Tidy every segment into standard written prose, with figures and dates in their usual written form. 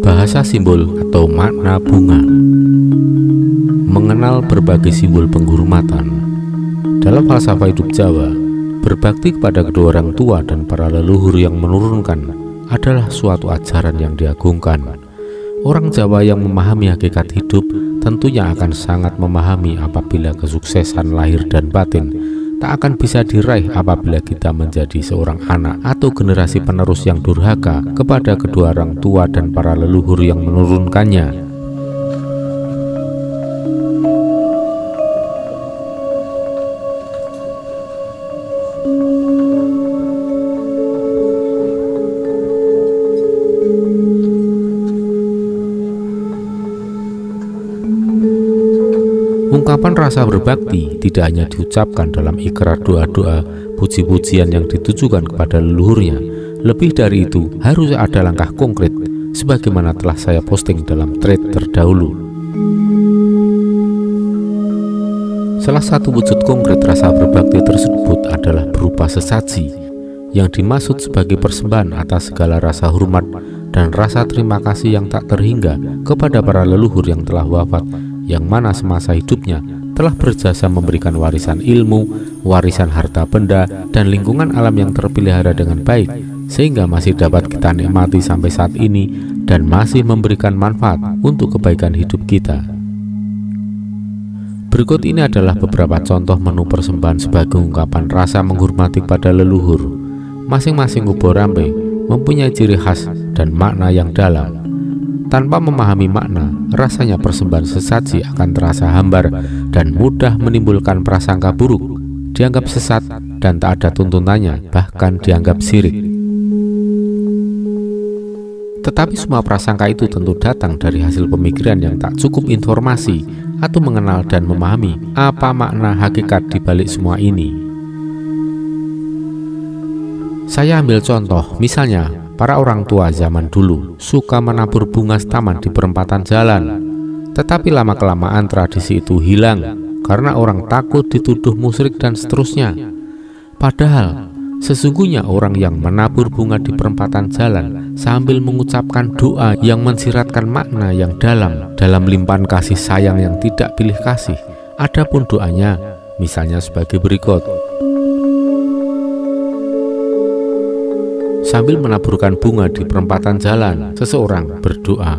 Bahasa simbol atau makna bunga. Mengenal berbagai simbol penghormatan. Dalam falsafah hidup Jawa, berbakti kepada kedua orang tua dan para leluhur yang menurunkan adalah suatu ajaran yang diagungkan. Orang Jawa yang memahami hakikat hidup tentunya akan sangat memahami apabila kesuksesan lahir dan batin tak akan bisa diraih apabila kita menjadi seorang anak atau generasi penerus yang durhaka kepada kedua orang tua dan para leluhur yang menurunkannya. Ungkapan rasa berbakti tidak hanya diucapkan dalam ikrar doa-doa, puji-pujian yang ditujukan kepada leluhurnya. Lebih dari itu, harus ada langkah konkret, sebagaimana telah saya posting dalam thread terdahulu. Salah satu wujud konkret rasa berbakti tersebut adalah berupa sesaji, yang dimaksud sebagai persembahan atas segala rasa hormat dan rasa terima kasih yang tak terhingga kepada para leluhur yang telah wafat, yang mana semasa hidupnya telah berjasa memberikan warisan ilmu, warisan harta benda, dan lingkungan alam yang terpelihara dengan baik, sehingga masih dapat kita nikmati sampai saat ini dan masih memberikan manfaat untuk kebaikan hidup kita. Berikut ini adalah beberapa contoh menu persembahan sebagai ungkapan rasa menghormati pada leluhur. Masing-masing ubo rampe mempunyai ciri khas dan makna yang dalam. Tanpa memahami makna, rasanya persembahan sesaji akan terasa hambar dan mudah menimbulkan prasangka buruk, dianggap sesat dan tak ada tuntunannya, bahkan dianggap syirik. Tetapi semua prasangka itu tentu datang dari hasil pemikiran yang tak cukup informasi atau mengenal dan memahami apa makna hakikat di balik semua ini. Saya ambil contoh, misalnya para orang tua zaman dulu suka menabur bunga taman di perempatan jalan. Tetapi lama-kelamaan tradisi itu hilang karena orang takut dituduh musyrik dan seterusnya. Padahal sesungguhnya orang yang menabur bunga di perempatan jalan sambil mengucapkan doa yang mensiratkan makna yang dalam limpahan kasih sayang yang tidak pilih kasih. Adapun doanya misalnya sebagai berikut. Sambil menaburkan bunga di perempatan jalan, seseorang berdoa,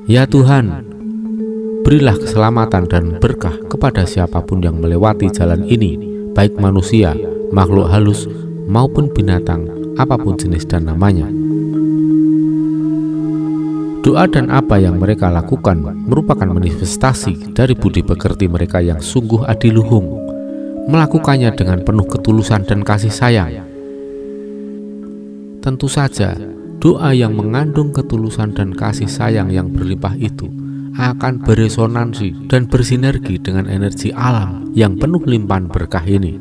"Ya Tuhan, berilah keselamatan dan berkah kepada siapapun yang melewati jalan ini, baik manusia, makhluk halus, maupun binatang, apapun jenis dan namanya." Doa dan apa yang mereka lakukan merupakan manifestasi dari budi pekerti mereka yang sungguh adiluhung, melakukannya dengan penuh ketulusan dan kasih sayang. Tentu saja, doa yang mengandung ketulusan dan kasih sayang yang berlimpah itu akan beresonansi dan bersinergi dengan energi alam yang penuh limpahan berkah ini.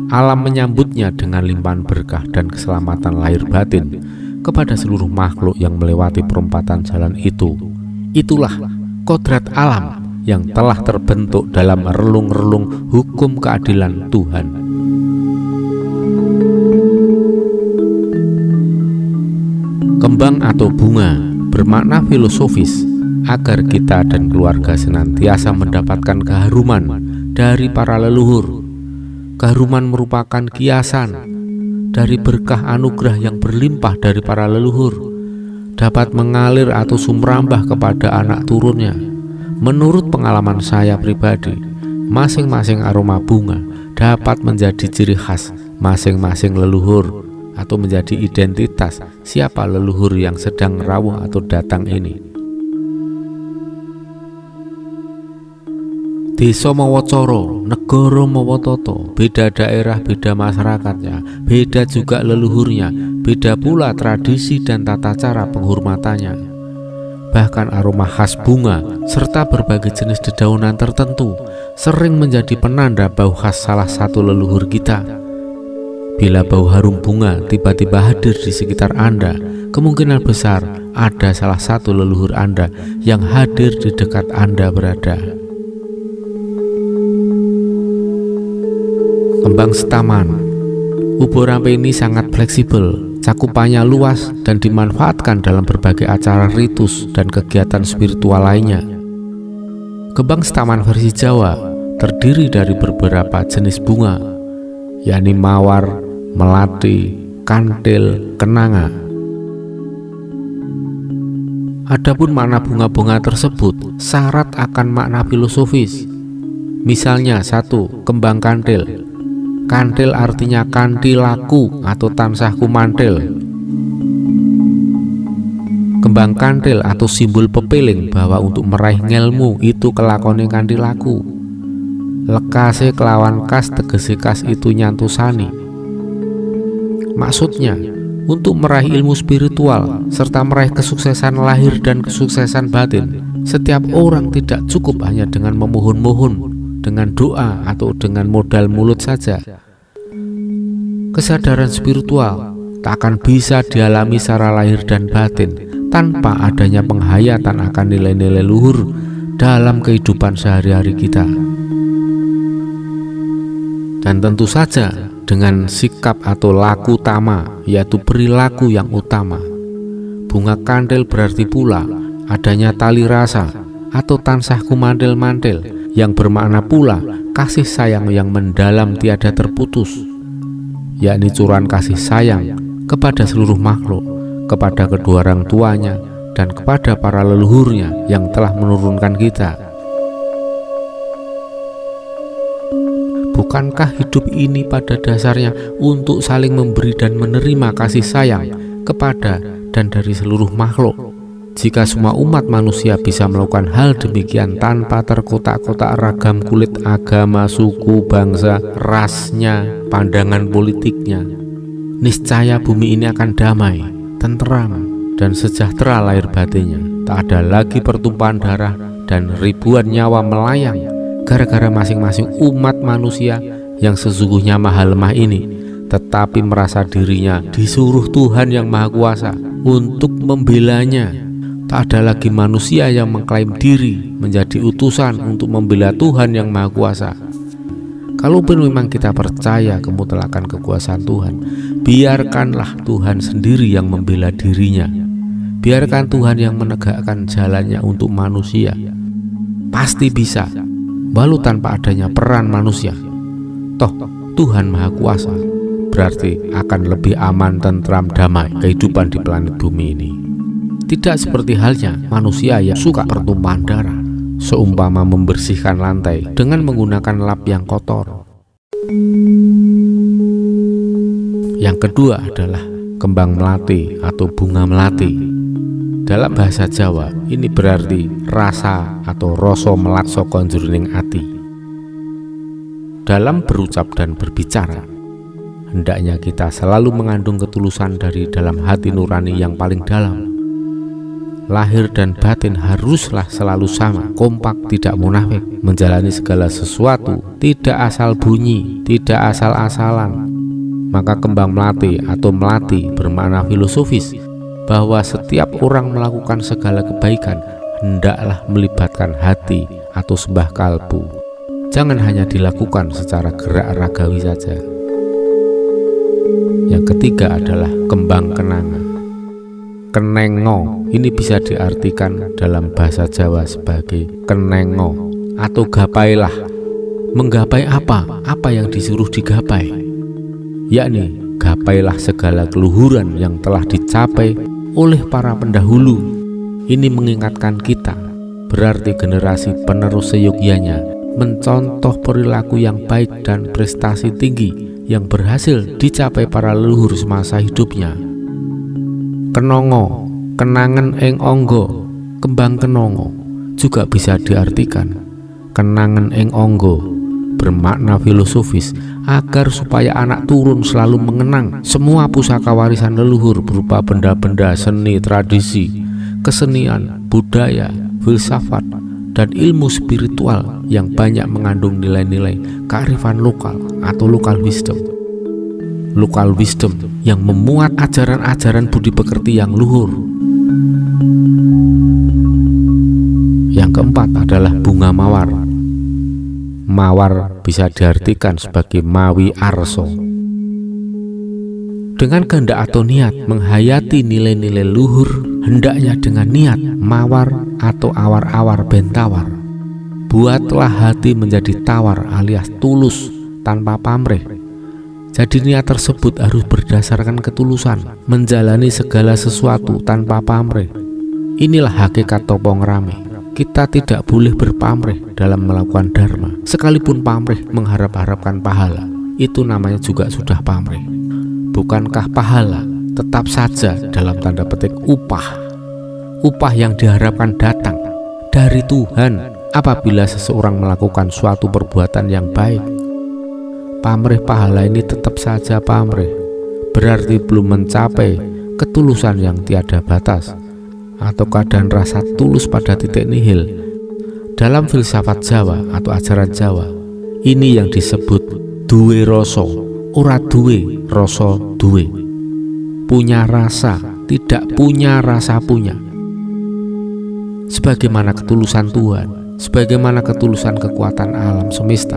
Alam menyambutnya dengan limpahan berkah dan keselamatan lahir batin kepada seluruh makhluk yang melewati perempatan jalan itu. Itulah kodrat alam yang telah terbentuk dalam relung-relung hukum keadilan Tuhan. Kembang atau bunga bermakna filosofis agar kita dan keluarga senantiasa mendapatkan keharuman dari para leluhur. Keharuman merupakan kiasan dari berkah anugerah yang berlimpah dari para leluhur, dapat mengalir atau sumrambah kepada anak turunnya. Menurut pengalaman saya pribadi, masing-masing aroma bunga dapat menjadi ciri khas masing-masing leluhur atau menjadi identitas siapa leluhur yang sedang rawuh atau datang ini. Desa mawa cara, negara mawa tata, beda daerah beda masyarakatnya, beda juga leluhurnya, beda pula tradisi dan tata cara penghormatannya. Bahkan aroma khas bunga serta berbagai jenis dedaunan tertentu sering menjadi penanda bau khas salah satu leluhur kita. Bila bau harum bunga tiba-tiba hadir di sekitar Anda, kemungkinan besar ada salah satu leluhur Anda yang hadir di dekat Anda berada. Kembang setaman. Uborampe ini sangat fleksibel, cakupannya luas dan dimanfaatkan dalam berbagai acara ritus dan kegiatan spiritual lainnya. Kembang setaman versi Jawa terdiri dari beberapa jenis bunga, yakni mawar, melati, kantil, kenanga. Adapun makna bunga-bunga tersebut syarat akan makna filosofis. Misalnya 1. Kembang kantil. Kantil artinya kantilaku atau tansahku mantil. Kembang kantil atau simbol pepeling bahwa untuk meraih ngelmu itu kelakone kantilaku. Lekase kelawan kas tegese kas itu nyantusani. Maksudnya, untuk meraih ilmu spiritual serta meraih kesuksesan lahir dan kesuksesan batin, setiap orang tidak cukup hanya dengan memohon-mohon, dengan doa atau dengan modal mulut saja. Kesadaran spiritual tak akan bisa dialami secara lahir dan batin tanpa adanya penghayatan akan nilai-nilai luhur dalam kehidupan sehari-hari kita. Dan tentu saja dengan sikap atau laku utama, yaitu perilaku yang utama. Bunga kantil berarti pula adanya tali rasa atau tansahku mantil-mantil, yang bermakna pula kasih sayang yang mendalam tiada terputus, yakni curahan kasih sayang kepada seluruh makhluk, kepada kedua orang tuanya dan kepada para leluhurnya yang telah menurunkan kita. Bukankah hidup ini pada dasarnya untuk saling memberi dan menerima kasih sayang kepada dan dari seluruh makhluk? Jika semua umat manusia bisa melakukan hal demikian tanpa terkotak-kotak ragam kulit, agama, suku, bangsa, rasnya, pandangan politiknya, niscaya bumi ini akan damai, tenteram, dan sejahtera lahir batinnya. Tak ada lagi pertumpahan darah dan ribuan nyawa melayang gara-gara masing-masing umat manusia yang sesungguhnya maha lemah ini tetapi merasa dirinya disuruh Tuhan yang Maha Kuasa untuk membelanya. Tak ada lagi manusia yang mengklaim diri menjadi utusan untuk membela Tuhan yang Maha Kuasa. Kalaupun memang kita percaya kemutlakan kekuasaan Tuhan, biarkanlah Tuhan sendiri yang membela dirinya. Biarkan Tuhan yang menegakkan jalannya untuk manusia. Pasti bisa, walau tanpa adanya peran manusia. Toh Tuhan Maha Kuasa, berarti akan lebih aman, tentram, damai kehidupan di planet bumi ini. Tidak seperti halnya manusia yang suka pertumpahan darah, seumpama membersihkan lantai dengan menggunakan lap yang kotor. Yang kedua adalah kembang melati atau bunga melati. Dalam bahasa Jawa ini berarti rasa atau rasa melat saka jroning ati. Dalam berucap dan berbicara, hendaknya kita selalu mengandung ketulusan dari dalam hati nurani yang paling dalam. Lahir dan batin haruslah selalu sama, kompak, tidak munafik, menjalani segala sesuatu, tidak asal bunyi, tidak asal-asalan. Maka kembang melati atau melati bermakna filosofis bahwa setiap orang melakukan segala kebaikan hendaklah melibatkan hati atau sembah kalbu. Jangan hanya dilakukan secara gerak ragawi saja. Yang ketiga adalah kembang kenanga. Kenengo ini bisa diartikan dalam bahasa Jawa sebagai kenengo atau gapailah. Menggapai apa? Apa yang disuruh digapai? Yakni gapailah segala keluhuran yang telah dicapai oleh para pendahulu. Ini mengingatkan kita, berarti generasi penerus seyogyanya mencontoh perilaku yang baik dan prestasi tinggi yang berhasil dicapai para leluhur semasa hidupnya. Kenongo, kenangan ing onggo, kembang kenongo juga bisa diartikan kenangan ing onggo, bermakna filosofis agar supaya anak turun selalu mengenang semua pusaka warisan leluhur berupa benda-benda seni tradisi, kesenian, budaya, filsafat, dan ilmu spiritual yang banyak mengandung nilai-nilai kearifan lokal atau local wisdom. Local wisdom yang memuat ajaran-ajaran budi pekerti yang luhur. Yang keempat adalah bunga mawar. Mawar bisa diartikan sebagai mawi arso. Dengan kehendak atau niat menghayati nilai-nilai luhur, hendaknya dengan niat mawar atau awar-awar bentawar. Buatlah hati menjadi tawar alias tulus tanpa pamrih. Jadi niat tersebut harus berdasarkan ketulusan, menjalani segala sesuatu tanpa pamrih. Inilah hakikat topong rame. Kita tidak boleh berpamrih dalam melakukan dharma. Sekalipun pamrih mengharap-harapkan pahala, itu namanya juga sudah pamrih. Bukankah pahala tetap saja dalam tanda petik upah? Upah yang diharapkan datang dari Tuhan apabila seseorang melakukan suatu perbuatan yang baik. Pamrih pahala ini tetap saja pamrih, berarti belum mencapai ketulusan yang tiada batas atau keadaan rasa tulus pada titik nihil. Dalam filsafat Jawa atau ajaran Jawa, ini yang disebut duwe rasa, ora duwe rasa duwe. Punya rasa, tidak punya rasa punya. Sebagaimana ketulusan Tuhan, sebagaimana ketulusan kekuatan alam semesta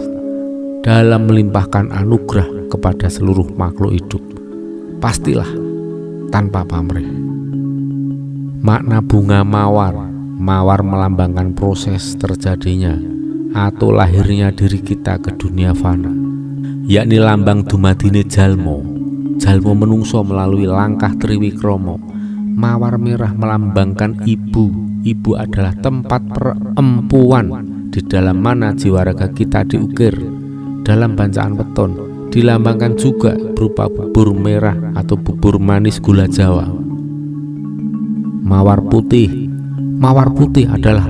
dalam melimpahkan anugerah kepada seluruh makhluk hidup, pastilah tanpa pamrih. Makna bunga mawar, mawar melambangkan proses terjadinya atau lahirnya diri kita ke dunia fana, yakni lambang dumadine jalmo. Jalmo menungso melalui langkah triwikromo. Mawar merah melambangkan ibu. Ibu adalah tempat perempuan di dalam mana jiwa raga kita diukir. Dalam bacaan weton dilambangkan juga berupa bubur merah atau bubur manis gula Jawa. Mawar putih adalah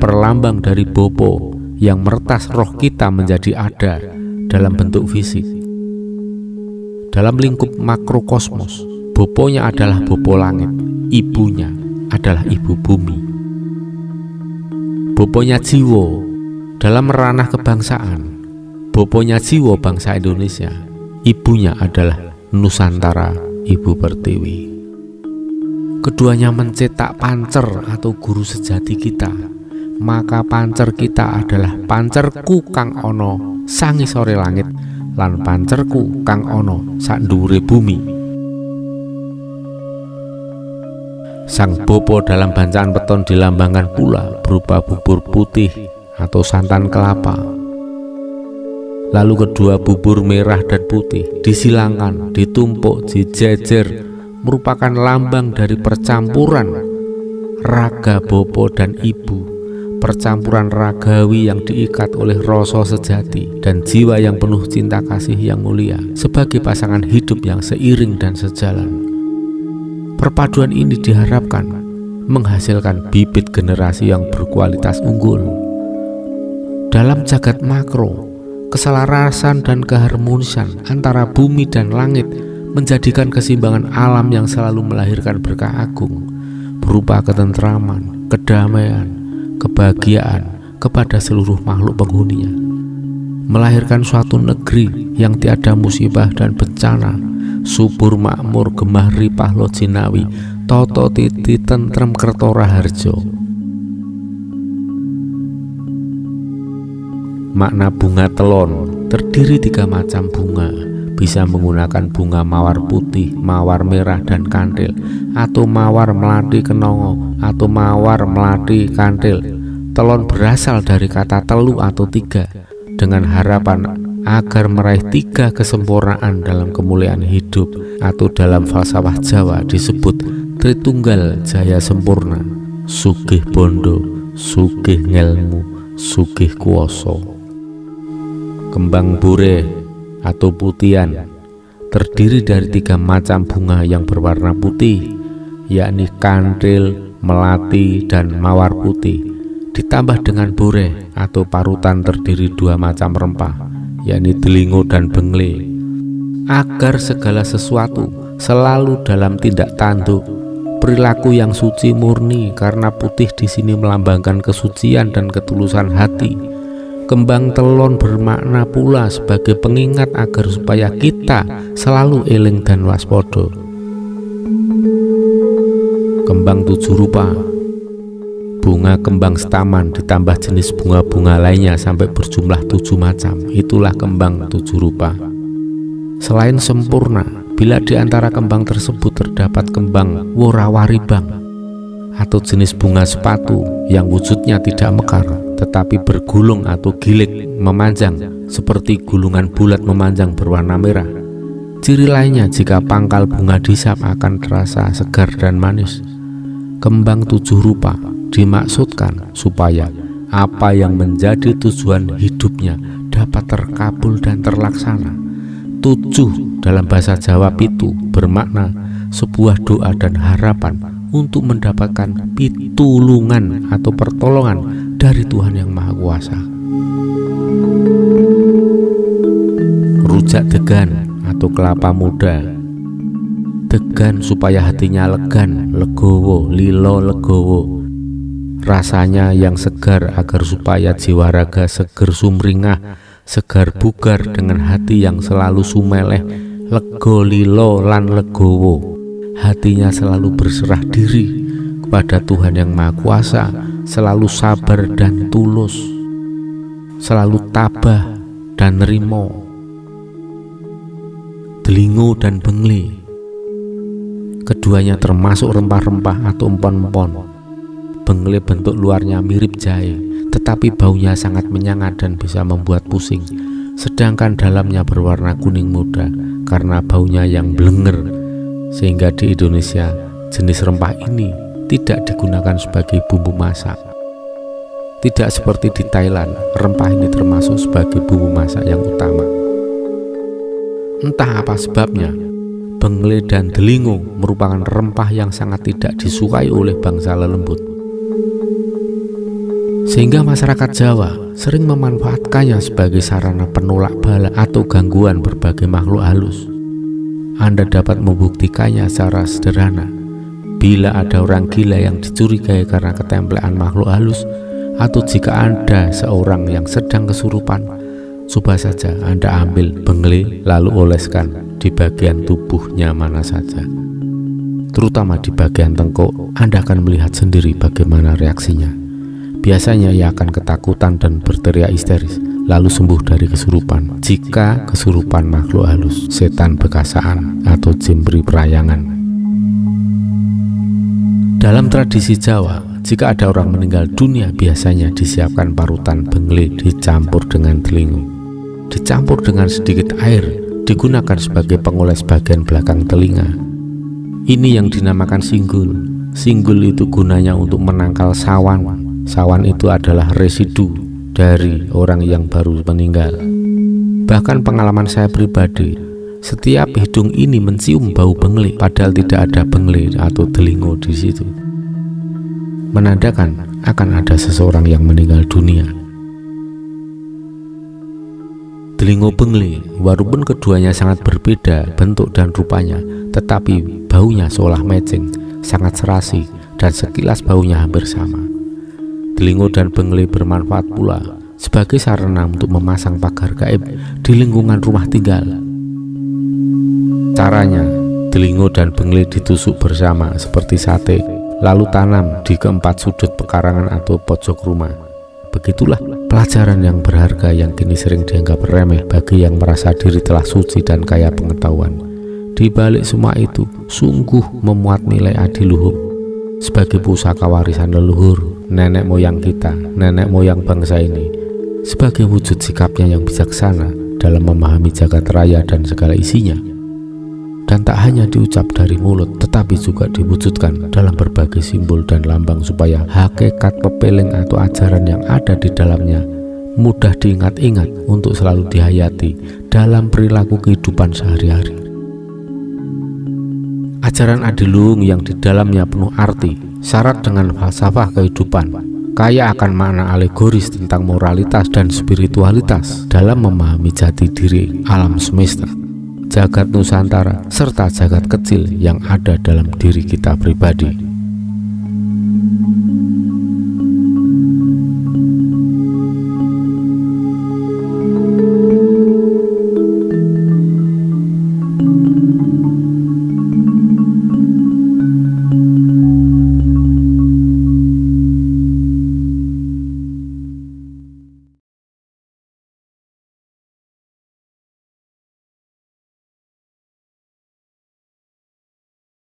perlambang dari bopo yang meretas roh kita menjadi ada dalam bentuk fisik. Dalam lingkup makrokosmos, boponya adalah bopo langit, ibunya adalah ibu bumi. Boponya jiwo dalam ranah kebangsaan, boponya jiwa bangsa Indonesia, ibunya adalah Nusantara, Ibu Pertiwi. Keduanya mencetak pancer atau guru sejati kita. Maka pancer kita adalah pancerku kang ono sangisore langit lan pancerku kang ono sak ndhuwure bumi. Sang bopo dalam bacaan weton dilambangkan pula berupa bubur putih atau santan kelapa. Lalu kedua bubur merah dan putih disilangkan, ditumpuk, dijejer, merupakan lambang dari percampuran raga bopo dan ibu, percampuran ragawi yang diikat oleh rasa sejati dan jiwa yang penuh cinta kasih yang mulia sebagai pasangan hidup yang seiring dan sejalan. Perpaduan ini diharapkan menghasilkan bibit generasi yang berkualitas unggul. Dalam jagat makro, keselarasan dan keharmonisan antara bumi dan langit menjadikan keseimbangan alam yang selalu melahirkan berkah agung berupa ketentraman, kedamaian, kebahagiaan kepada seluruh makhluk penghuninya, melahirkan suatu negeri yang tiada musibah dan bencana, subur makmur, gemah ripah lo jinawi, toto titi tentrem kerto raharjo. Makna bunga telon terdiri 3 macam bunga, bisa menggunakan bunga mawar putih, mawar merah, dan kantil, atau mawar melati kenongo, atau mawar melati kantil. Telon berasal dari kata telu atau tiga, dengan harapan agar meraih tiga kesempurnaan dalam kemuliaan hidup, atau dalam falsafah Jawa disebut Tritunggal Jaya Sempurna. Sugih bondo, sugih ngelmu, sugih kuoso. Kembang bure atau putihan terdiri dari 3 macam bunga yang berwarna putih, yakni kantil, melati, dan mawar putih, ditambah dengan bore atau parutan terdiri 2 macam rempah, yakni delingo dan bengle, agar segala sesuatu selalu dalam tindak tanduk perilaku yang suci murni, karena putih di sini melambangkan kesucian dan ketulusan hati. Kembang telon bermakna pula sebagai pengingat agar supaya kita selalu eling dan waspada. Kembang 7 rupa. Bunga kembang setaman ditambah jenis bunga-bunga lainnya sampai berjumlah 7 macam. Itulah kembang 7 rupa. Selain sempurna, bila di antara kembang tersebut terdapat kembang worawaribang atau jenis bunga sepatu yang wujudnya tidak mekar tetapi bergulung atau gilik memanjang seperti gulungan bulat memanjang berwarna merah. Ciri lainnya jika pangkal bunga disap akan terasa segar dan manis. Kembang 7 rupa dimaksudkan supaya apa yang menjadi tujuan hidupnya dapat terkabul dan terlaksana. 7 dalam bahasa Jawa pitu bermakna sebuah doa dan harapan untuk mendapatkan pitulungan atau pertolongan dari Tuhan yang Maha Kuasa. Rujak degan atau kelapa muda. Degan supaya hatinya legan, legowo, lilo legowo. Rasanya yang segar agar supaya jiwa raga seger sumringah, segar bugar dengan hati yang selalu sumeleh, lego lilo lan legowo. Hatinya selalu berserah diri kepada Tuhan yang Maha Kuasa, selalu sabar dan tulus, selalu tabah dan nerimo. Delingo dan bengle, keduanya termasuk rempah-rempah atau empon-empon. Bengle bentuk luarnya mirip jahe, tetapi baunya sangat menyengat dan bisa membuat pusing. Sedangkan dalamnya berwarna kuning muda karena baunya yang blenger. Sehingga di Indonesia jenis rempah ini tidak digunakan sebagai bumbu masak. Tidak seperti di Thailand, rempah ini termasuk sebagai bumbu masak yang utama. Entah apa sebabnya, bengle dan delingo merupakan rempah yang sangat tidak disukai oleh bangsa lelembut. Sehingga masyarakat Jawa sering memanfaatkannya sebagai sarana penolak bala atau gangguan berbagai makhluk halus. Anda dapat membuktikannya secara sederhana. Bila ada orang gila yang dicurigai karena ketemplean makhluk halus, atau jika ada seorang yang sedang kesurupan, coba saja Anda ambil bengle lalu oleskan di bagian tubuhnya mana saja, terutama di bagian tengkuk. Anda akan melihat sendiri bagaimana reaksinya. Biasanya ia akan ketakutan dan berteriak histeris, lalu sembuh dari kesurupan. Jika kesurupan makhluk halus, setan bekasaan, atau jin perayangan. Dalam tradisi Jawa, jika ada orang meninggal dunia, biasanya disiapkan parutan bengle dicampur dengan delingo. Dicampur dengan sedikit air, digunakan sebagai pengoles bagian belakang telinga. Ini yang dinamakan singgul. Singgul itu gunanya untuk menangkal sawan. Sawan itu adalah residu dari orang yang baru meninggal. Bahkan pengalaman saya pribadi, setiap hidung ini mencium bau bengle padahal tidak ada bengle atau delingo di situ, menandakan akan ada seseorang yang meninggal dunia. Delingo bengle, walaupun keduanya sangat berbeda bentuk dan rupanya, tetapi baunya seolah matching, sangat serasi, dan sekilas baunya hampir sama. Delingo dan bengle bermanfaat pula sebagai sarana untuk memasang pagar gaib di lingkungan rumah tinggal. Caranya, delingo dan bengle ditusuk bersama seperti sate, lalu tanam di keempat sudut pekarangan atau pojok rumah. Begitulah Pelajaran yang berharga yang kini sering dianggap remeh bagi yang merasa diri telah suci dan kaya pengetahuan. Di balik semua itu, sungguh memuat nilai adiluhung sebagai pusaka warisan leluhur, nenek moyang kita, nenek moyang bangsa ini, sebagai wujud sikapnya yang bijaksana dalam memahami jagat raya dan segala isinya. Dan tak hanya diucap dari mulut, tetapi juga diwujudkan dalam berbagai simbol dan lambang supaya hakikat pepeling atau ajaran yang ada di dalamnya mudah diingat-ingat untuk selalu dihayati dalam perilaku kehidupan sehari-hari. Ajaran adiluhung yang di dalamnya penuh arti, syarat dengan falsafah kehidupan, kaya akan makna alegoris tentang moralitas dan spiritualitas dalam memahami jati diri alam semesta, jagat Nusantara, serta jagat kecil yang ada dalam diri kita pribadi.